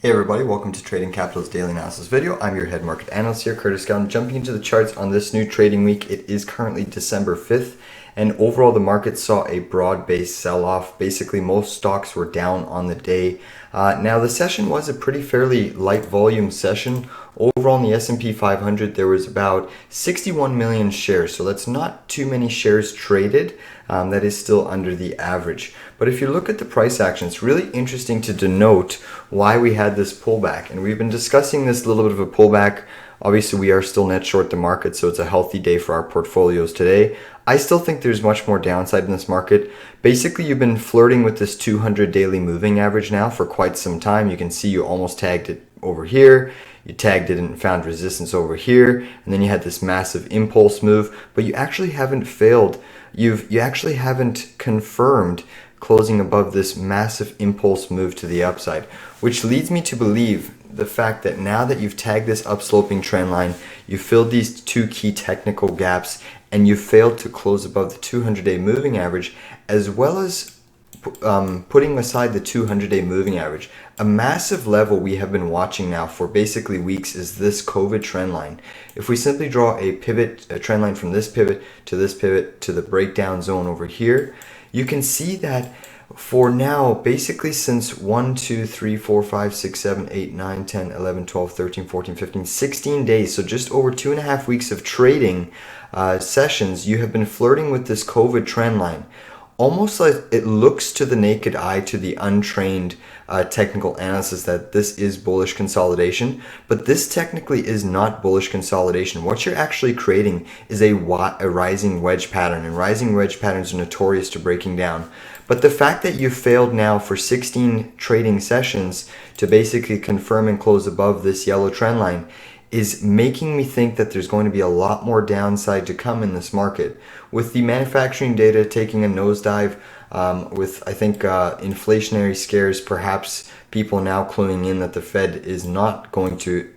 Hey everybody, welcome to Trading Capital's Daily Analysis video. I'm your head market analyst here, Curtis Gown. Jumping into the charts on this new trading week, it is currently December 5th, and overall the market saw a broad-based sell-off. Basically, most stocks were down on the day. Now, the session was a pretty fairly light volume session. Overall, in the S&P 500, there was about 61 million shares, so that's not too many shares traded. That is still under the average. But if you look at the price action, it's really interesting to denote why we had this pullback. And we've been discussing this little bit of a pullback. Obviously, we are still net short the market, so it's a healthy day for our portfolios today. I still think there's much more downside in this market. Basically, you've been flirting with this 200 daily moving average now for quite some time. You can see you almost tagged it over here. You tagged it and found resistance over here, and then you had this massive impulse move, but you actually haven't failed. You actually haven't confirmed closing above this massive impulse move to the upside, which leads me to believe the fact that now that you've tagged this upsloping trend line, you filled these two key technical gaps, and you failed to close above the 200-day moving average, as well as putting aside the 200-day moving average. A massive level we have been watching now for basically weeks is this COVID trend line. If we simply draw a trend line from this pivot to the breakdown zone over here, you can see that for now, basically since 1, 2, 3, 4, 5, 6, 7, 8, 9, 10, 11, 12, 13, 14, 15, 16 days, so just over 2.5 weeks of trading sessions, you have been flirting with this COVID trend line. Almost like it looks to the naked eye, to the untrained technical analysis, that this is bullish consolidation, but this technically is not bullish consolidation. What you're actually creating is a rising wedge pattern, and rising wedge patterns are notorious to breaking down. But the fact that you failed now for 16 trading sessions to basically confirm and close above this yellow trend line is making me think that there's going to be a lot more downside to come in this market. With the manufacturing data taking a nosedive, with I think inflationary scares, perhaps people now cluing in that the Fed is not going to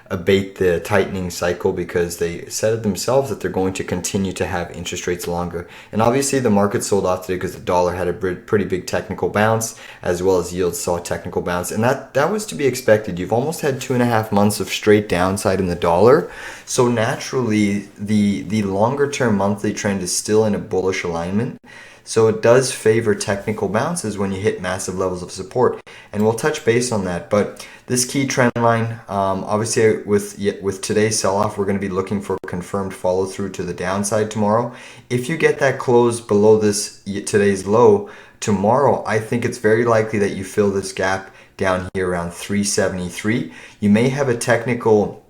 abate the tightening cycle, because they said it themselves that they're going to continue to have interest rates longer. And obviously the market sold off today because the dollar had a pretty big technical bounce, as well as yields saw a technical bounce, and that was to be expected. You've almost had 2.5 months of straight downside in the dollar, so naturally the longer term monthly trend is still in a bullish alignment. So it does favor technical bounces when you hit massive levels of support, and we'll touch base on that. But this key trend line, obviously with today's sell-off, we're going to be looking for confirmed follow-through to the downside tomorrow. If you get that close below this today's low tomorrow, I think it's very likely that you fill this gap down here around 373. You may have a technical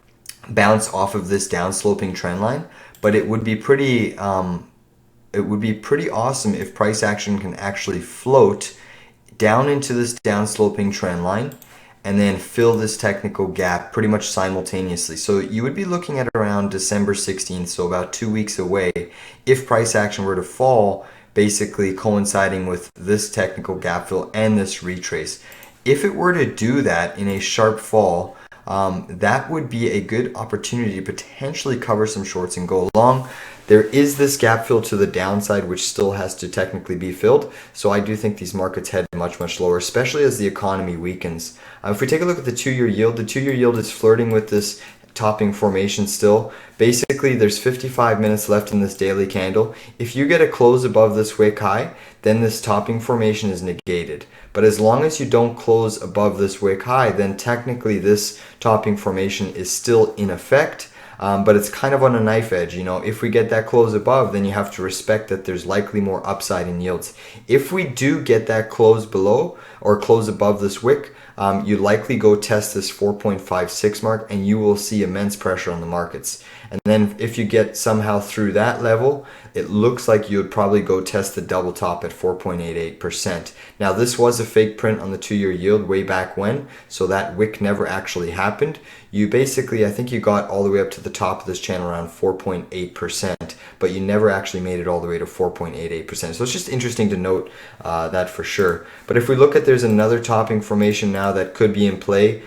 bounce off of this downsloping trend line, but it would be pretty awesome if price action can actually float down into this downsloping trend line and then fill this technical gap pretty much simultaneously. So you would be looking at around December 16th, so about 2 weeks away, if price action were to fall, basically coinciding with this technical gap fill and this retrace. If it were to do that in a sharp fall, that would be a good opportunity to potentially cover some shorts and go long. There is this gap fill to the downside, which still has to technically be filled. So I do think these markets head much, much lower, especially as the economy weakens. If we take a look at the 2-year yield, the 2-year yield is flirting with this topping formation still. Basically, there's 55 minutes left in this daily candle. If you get a close above this wick high, then this topping formation is negated. But as long as you don't close above this wick high, then technically this topping formation is still in effect. But it's kind of on a knife edge. If we get that close above, then you have to respect that there's likely more upside in yields. If we do get that close below or close above this wick, you likely go test this 4.56 mark, and you will see immense pressure on the markets. And then if you get somehow through that level, it looks like you would probably go test the double top at 4.88%. Now, this was a fake print on the 2-year yield way back when, so that wick never actually happened. You basically, I think you got all the way up to the top of this channel around 4.8%, but you never actually made it all the way to 4.88%. So it's just interesting to note that for sure. But if we look at, there's another topping formation now now that could be in play.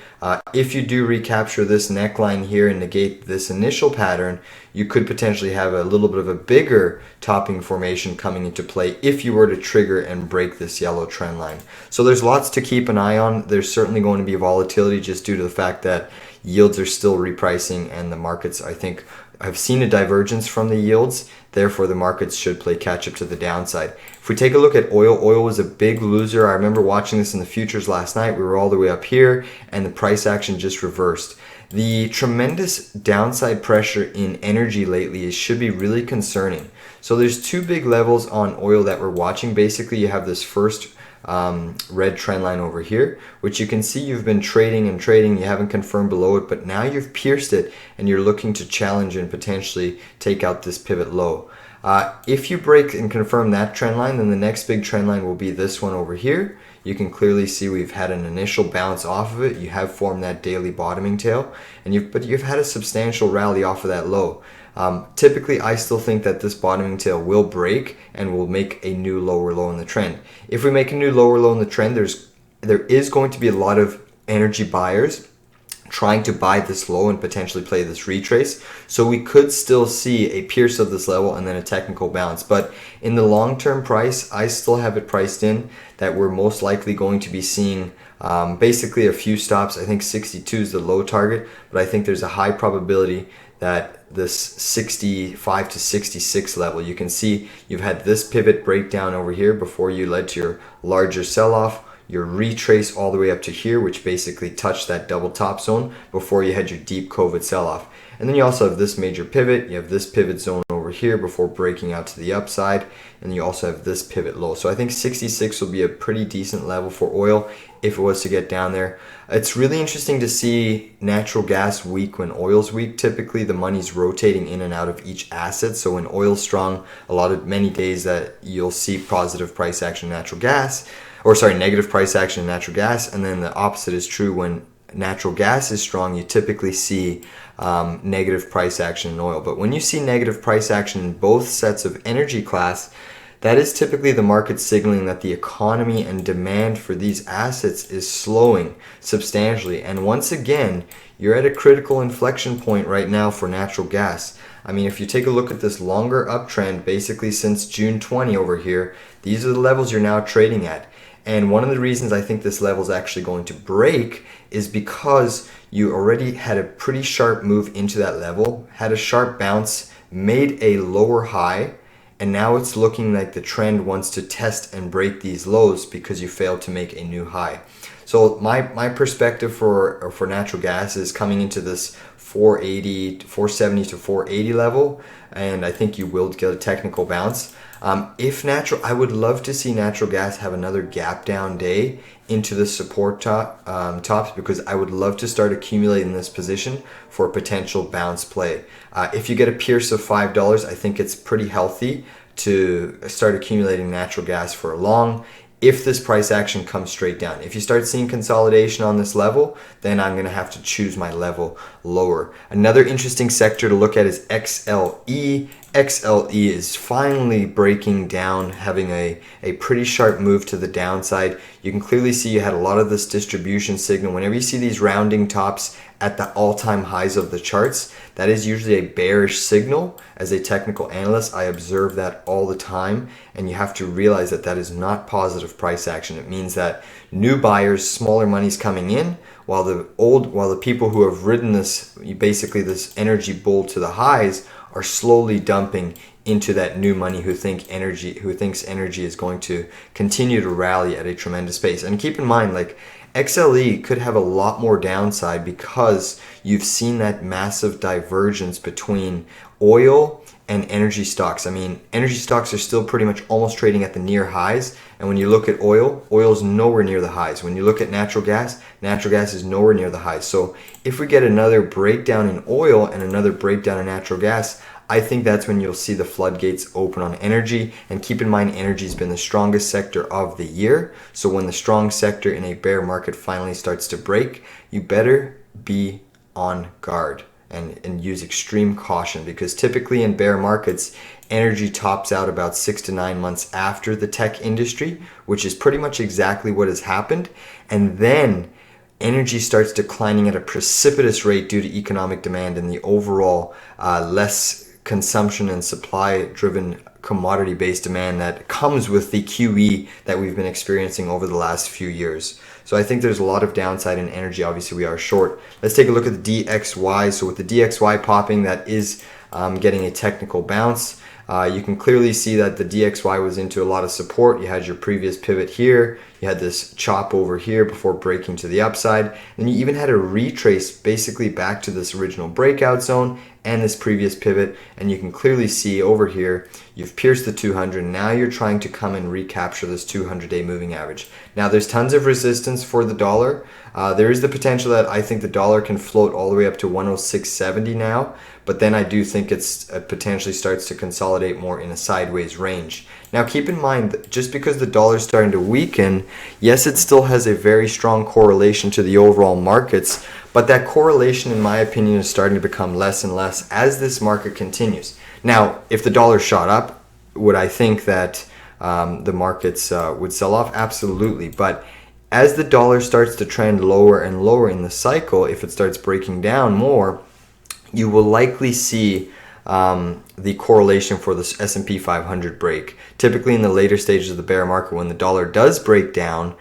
If you do recapture this neckline here and negate this initial pattern, you could potentially have a little bit of a bigger topping formation coming into play if you were to trigger and break this yellow trend line. So there's lots to keep an eye on. There's certainly going to be volatility just due to the fact that yields are still repricing, and the markets, I think, have seen a divergence from the yields. Therefore, the markets should play catch up to the downside. If we take a look at oil, oil was a big loser. I remember watching this in the futures last night. We were all the way up here, and the price action just reversed. The tremendous downside pressure in energy lately should be really concerning. So there's two big levels on oil that we're watching. Basically, you have this first red trend line over here, which you can see you've been trading and trading, you haven't confirmed below it, but now you've pierced it and you're looking to challenge and potentially take out this pivot low. If you break and confirm that trend line, then the next big trend line will be this one over here. You can clearly see we've had an initial bounce off of it. You have formed that daily bottoming tail, and you've had a substantial rally off of that low. Typically, I still think that this bottoming tail will break and will make a new lower low in the trend. If we make a new lower low in the trend, there is going to be a lot of energy buyers trying to buy this low and potentially play this retrace. So we could still see a pierce of this level and then a technical bounce. But in the long-term price, I still have it priced in that we're most likely going to be seeing basically a few stops. I think 62 is the low target, but I think there's a high probability that this 65 to 66 level, you can see you've had this pivot breakdown over here before you led to your larger sell-off, your retrace all the way up to here, which basically touched that double top zone before you had your deep COVID sell-off. And then you also have this major pivot, you have this pivot zone over here before breaking out to the upside, and you also have this pivot low. So I think 66 will be a pretty decent level for oil if it was to get down there. It's really interesting to see natural gas weak when oil's weak. Typically the money's rotating in and out of each asset. So when oil's strong, many days that you'll see positive price action in natural gas, negative price action in natural gas, and then the opposite is true when natural gas is strong. You typically see negative price action in oil. But when you see negative price action in both sets of energy class, that is typically the market signaling that the economy and demand for these assets is slowing substantially. And once again, you're at a critical inflection point right now for natural gas. I mean, if you take a look at this longer uptrend, basically since June 20 over here, these are the levels you're now trading at. And one of the reasons I think this level is actually going to break is because you already had a pretty sharp move into that level, had a sharp bounce, made a lower high, and now it's looking like the trend wants to test and break these lows because you failed to make a new high. So my perspective for natural gas is coming into this 470 to 480 level, and I think you will get a technical bounce. I would love to see natural gas have another gap down day into the support tops, because I would love to start accumulating this position for a potential bounce play. If you get a pierce of $5, I think it's pretty healthy to start accumulating natural gas for a long. If this price action comes straight down, if you start seeing consolidation on this level, then I'm going to have to choose my level lower. Another interesting sector to look at is XLE. XLE is finally breaking down, having a pretty sharp move to the downside. You can clearly see you had a lot of this distribution signal. Whenever you see these rounding tops at the all-time highs of the charts, that is usually a bearish signal. As a technical analyst, I observe that all the time, and you have to realize that that is not positive price action. It means that new buyers, smaller money's coming in, while the people who have ridden this energy bull to the highs are slowly dumping into that new money who thinks energy is going to continue to rally at a tremendous pace. And keep in mind, like, XLE could have a lot more downside because you've seen that massive divergence between oil and energy stocks. I mean, energy stocks are still pretty much almost trading at the near highs. And when you look at oil is nowhere near the highs. When you look at natural gas is nowhere near the highs. So if we get another breakdown in oil and another breakdown in natural gas, I think that's when you'll see the floodgates open on energy. And keep in mind, energy has been the strongest sector of the year. So when the strong sector in a bear market finally starts to break, you better be on guard and use extreme caution, because typically in bear markets, energy tops out about 6 to 9 months after the tech industry, which is pretty much exactly what has happened. And then energy starts declining at a precipitous rate due to economic demand and the overall less consumption and supply driven commodity based demand that comes with the QE that we've been experiencing over the last few years. So I think there's a lot of downside in energy. Obviously we are short. Let's take a look at the DXY. So with the DXY popping, that is getting a technical bounce. You can clearly see that the DXY was into a lot of support. You had your previous pivot here. You had this chop over here before breaking to the upside. Then you even had a retrace basically back to this original breakout zone and this previous pivot. And you can clearly see over here, you've pierced the 200. Now you're trying to come and recapture this 200-day moving average. Now there's tons of resistance for the dollar. There is the potential that I think the dollar can float all the way up to 106.70 now. But then I do think it potentially starts to consolidate more in a sideways range. Now keep in mind that just because the dollar is starting to weaken, yes, it still has a very strong correlation to the overall markets, but that correlation in my opinion is starting to become less and less as this market continues. Now, if the dollar shot up, would I think that the markets would sell off? Absolutely. But as the dollar starts to trend lower and lower in the cycle, if it starts breaking down more, you will likely see the correlation for the S&P 500 break. Typically in the later stages of the bear market, when the dollar does break down,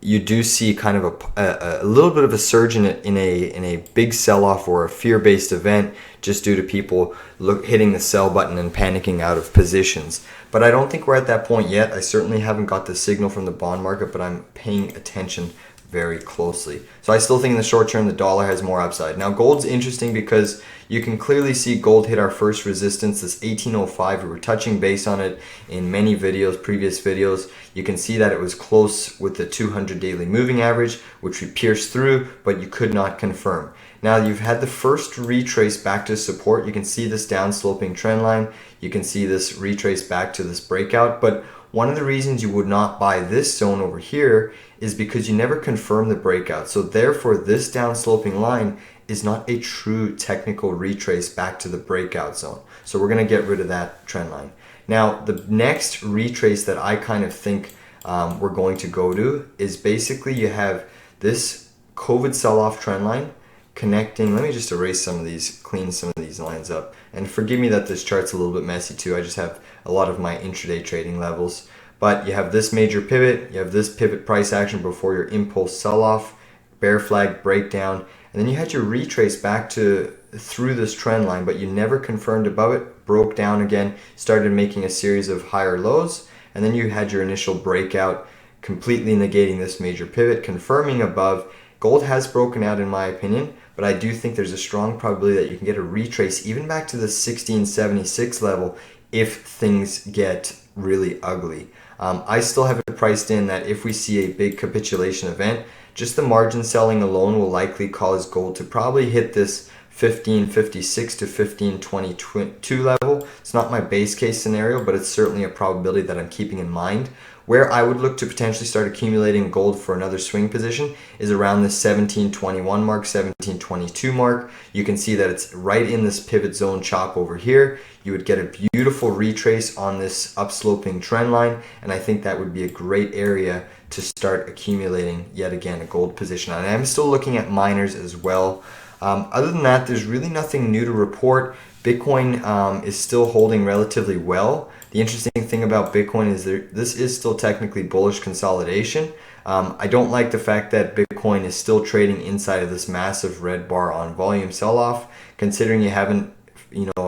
you do see kind of a little bit of a surge in a big sell-off or a fear-based event just due to people hitting the sell button and panicking out of positions. But I don't think we're at that point yet. I certainly haven't got the signal from the bond market, but I'm paying attention very closely. So I still think in the short term the dollar has more upside. Now gold's interesting because you can clearly see gold hit our first resistance, this 1805. We were touching base on it in many videos, previous videos. You can see that it was close with the 200 daily moving average, which we pierced through, but you could not confirm. Now you've had the first retrace back to support. You can see this down sloping trend line. You can see this retrace back to this breakout, but one of the reasons you would not buy this zone over here is because you never confirm the breakout. So therefore this down sloping line is not a true technical retrace back to the breakout zone. So we're going to get rid of that trend line. Now the next retrace that I kind of think we're going to go to is basically you have this COVID sell-off trend line connecting. Let me just erase some of these, clean some of these lines up. And forgive me that this chart's a little bit messy too. I just have a lot of my intraday trading levels. But you have this major pivot, you have this pivot price action before your impulse sell-off, bear flag breakdown, and then you had your retrace back to through this trend line, but you never confirmed above it, broke down again, started making a series of higher lows, and then you had your initial breakout, completely negating this major pivot, confirming above. Gold has broken out in my opinion, but I do think there's a strong probability that you can get a retrace even back to the 1676 level if things get really ugly. I still have it priced in that if we see a big capitulation event, just the margin selling alone will likely cause gold to probably hit this 1556 to 1522 level. It's not my base case scenario, but it's certainly a probability that I'm keeping in mind. Where I would look to potentially start accumulating gold for another swing position is around the 1721 mark, 1722 mark. You can see that it's right in this pivot zone chop over here. You would get a beautiful retrace on this upsloping trend line, and I think that would be a great area to start accumulating yet again a gold position. And I'm still looking at miners as well. Other than that, there's really nothing new to report. Bitcoin is still holding relatively well. The interesting thing about Bitcoin is this is still technically bullish consolidation. I don't like the fact that Bitcoin is still trading inside of this massive red bar on volume sell-off, considering you haven't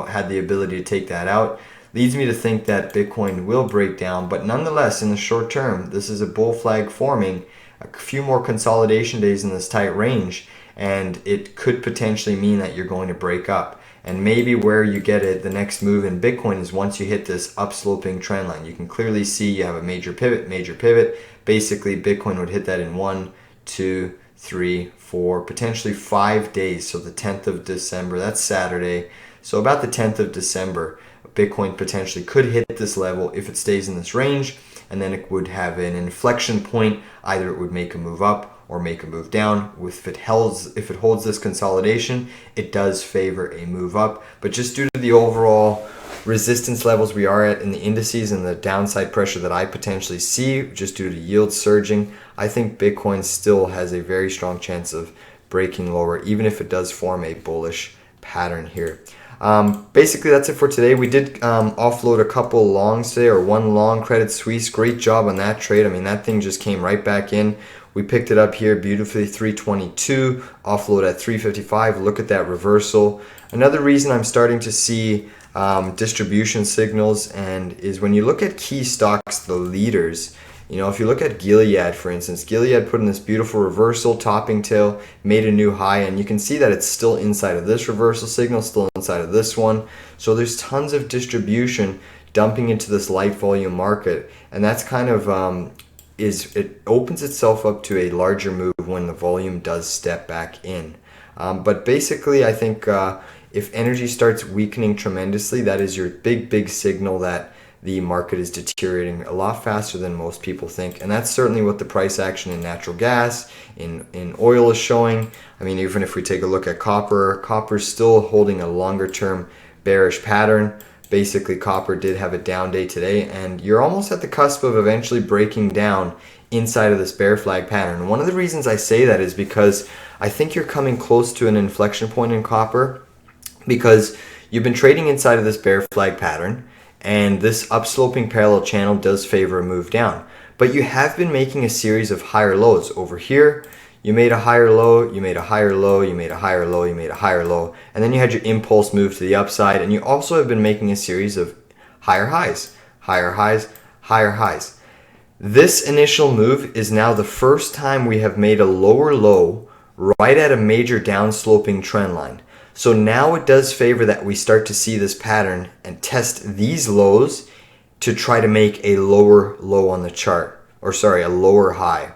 had the ability to take that out. Leads me to think that Bitcoin will break down, but nonetheless, in the short term, this is a bull flag forming, a few more consolidation days in this tight range, and it could potentially mean that you're going to break up. And maybe where you get it, the next move in Bitcoin is once you hit this upsloping trend line. You can clearly see you have a major pivot, major pivot. Basically, Bitcoin would hit that in 1, 2, 3, 4, potentially 5 days. So the 10th of December, that's Saturday. So about the 10th of December, Bitcoin potentially could hit this level if it stays in this range, and then it would have an inflection point. Either it would make a move up or make a move down. If it holds this consolidation, it does favor a move up. But just due to the overall resistance levels we are at in the indices and the downside pressure that I potentially see just due to yield surging, I think Bitcoin still has a very strong chance of breaking lower, even if it does form a bullish pattern here. Basically, that's it for today. We did offload a couple longs today, or one long, Credit Suisse. Great job on that trade. I mean, that thing just came right back in. We picked it up here beautifully, 322, offload at 355. Look at that reversal. Another reason I'm starting to see distribution signals and is when you look at key stocks, the leaders. You know, if you look at Gilead, for instance, Gilead put in this beautiful reversal, topping tail, made a new high, and you can see that it's still inside of this reversal signal, still inside of this one. So there's tons of distribution dumping into this light volume market, and that's kind of it opens itself up to a larger move when the volume does step back in. But basically, I think if energy starts weakening tremendously, that is your big signal that the market is deteriorating a lot faster than most people think. And that's certainly what the price action in natural gas, in oil is showing. I mean, even if we take a look at copper's still holding a longer term bearish pattern. Basically, copper did have a down day today, and you're almost at the cusp of eventually breaking down inside of this bear flag pattern. And one of the reasons I say that is because I think you're coming close to an inflection point in copper, because you've been trading inside of this bear flag pattern, and this upsloping parallel channel does favor a move down. But you have been making a series of higher lows. Over here, you made a higher low, you made a higher low, you made a higher low, you made a higher low, and then you had your impulse move to the upside, and you also have been making a series of higher highs, higher highs, higher highs. This initial move is now the first time we have made a lower low right at a major downsloping trend line. So now it does favor that we start to see this pattern and test these lows to try to make a lower low on the chart, or sorry, a lower high.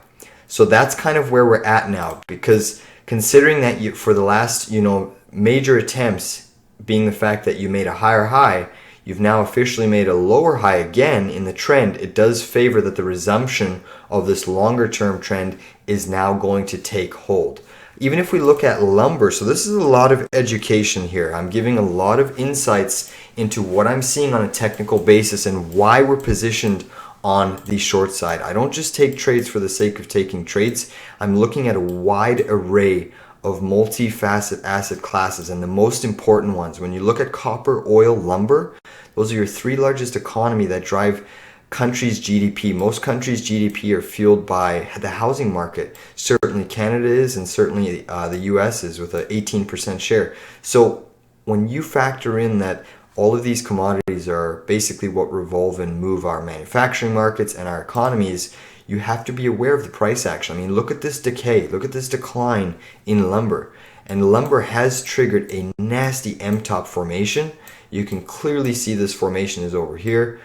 So that's kind of where we're at now, because considering that you, for the last, major attempts being the fact that you made a higher high, you've now officially made a lower high again in the trend. It does favor that the resumption of this longer term trend is now going to take hold. Even if we look at lumber, so this is a lot of education here. I'm giving a lot of insights into what I'm seeing on a technical basis and why we're positioned on the short side. I don't just take trades for the sake of taking trades. I'm looking at a wide array of multifaceted asset classes, and the most important ones, when you look at copper, oil, lumber, those are your three largest economy that drive countries' GDP. Most countries' GDP are fueled by the housing market. Certainly Canada is, and certainly the US is, with an 18% share. So when you factor in that all of these commodities are basically what revolve and move our manufacturing markets and our economies, you have to be aware of the price action. I mean, look at this decay, look at this decline in lumber. And lumber has triggered a nasty M-top formation. You can clearly see this formation is over here.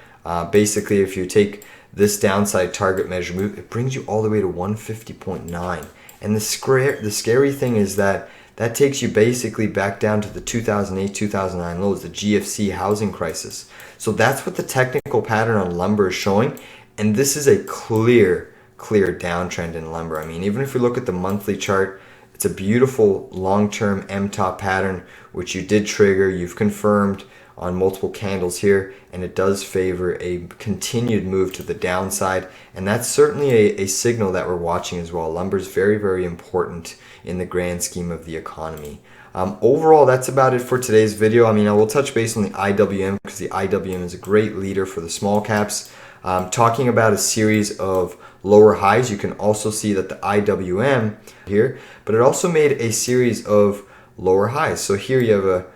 Basically, if you take this downside target measure move, it brings you all the way to 150.9. And the scary thing is that takes you basically back down to the 2008-2009 lows, the GFC housing crisis. So that's what the technical pattern on lumber is showing. And this is a clear downtrend in lumber. I mean, even if we look at the monthly chart, it's a beautiful long-term M-top pattern, which you did trigger, you've confirmed on multiple candles here, and it does favor a continued move to the downside, and that's certainly a signal that we're watching as well. Lumber is very important in the grand scheme of the economy. Overall, that's about it for today's video. I mean, I will touch base on the IWM because the IWM is a great leader for the small caps. Talking about a series of lower highs, you can also see that the IWM here, but it also made a series of lower highs. So here you have a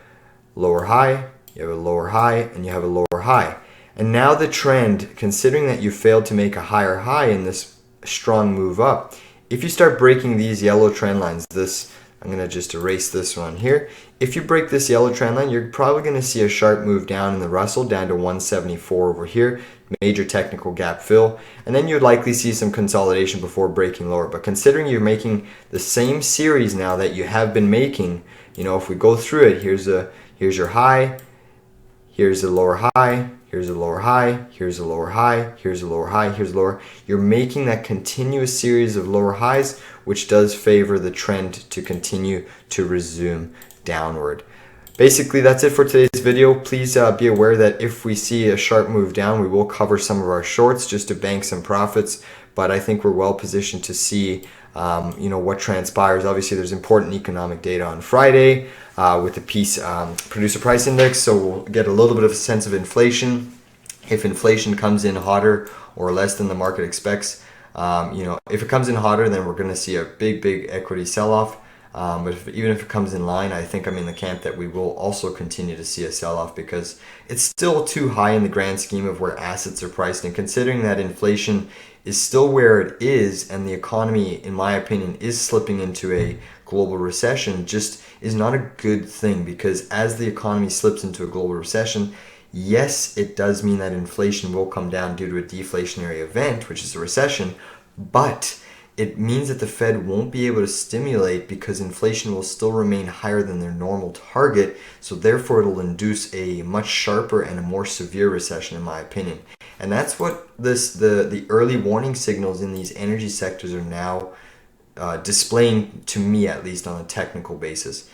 lower high, you have a lower high, and you have a lower high. And now the trend, considering that you failed to make a higher high in this strong move up, if you start breaking these yellow trend lines, I'm going to just erase this one here. If you break this yellow trend line, you're probably going to see a sharp move down in the Russell, down to 174 over here, major technical gap fill, and then you'd likely see some consolidation before breaking lower. But considering you're making the same series now that you have been making, if we go through it, here's your high, here's a lower high, here's a lower high, here's a lower high, here's a lower high, here's a lower. You're making that continuous series of lower highs, which does favor the trend to continue to resume downward. Basically, that's it for today's video. Please be aware that if we see a sharp move down, we will cover some of our shorts just to bank some profits. But I think we're well positioned to see, what transpires. Obviously, there's important economic data on Friday with the producer price index, so we'll get a little bit of a sense of inflation. If inflation comes in hotter or less than the market expects, if it comes in hotter, then we're going to see a big equity sell-off. But even if it comes in line, I think I'm in the camp that we will also continue to see a sell-off because it's still too high in the grand scheme of where assets are priced. And considering that inflation is still where it is and the economy, in my opinion, is slipping into a global recession, just is not a good thing, because as the economy slips into a global recession, yes, it does mean that inflation will come down due to a deflationary event, which is a recession, but it means that the Fed won't be able to stimulate because inflation will still remain higher than their normal target. So therefore, it'll induce a much sharper and a more severe recession, in my opinion. And that's what the early warning signals in these energy sectors are now displaying, to me at least, on a technical basis.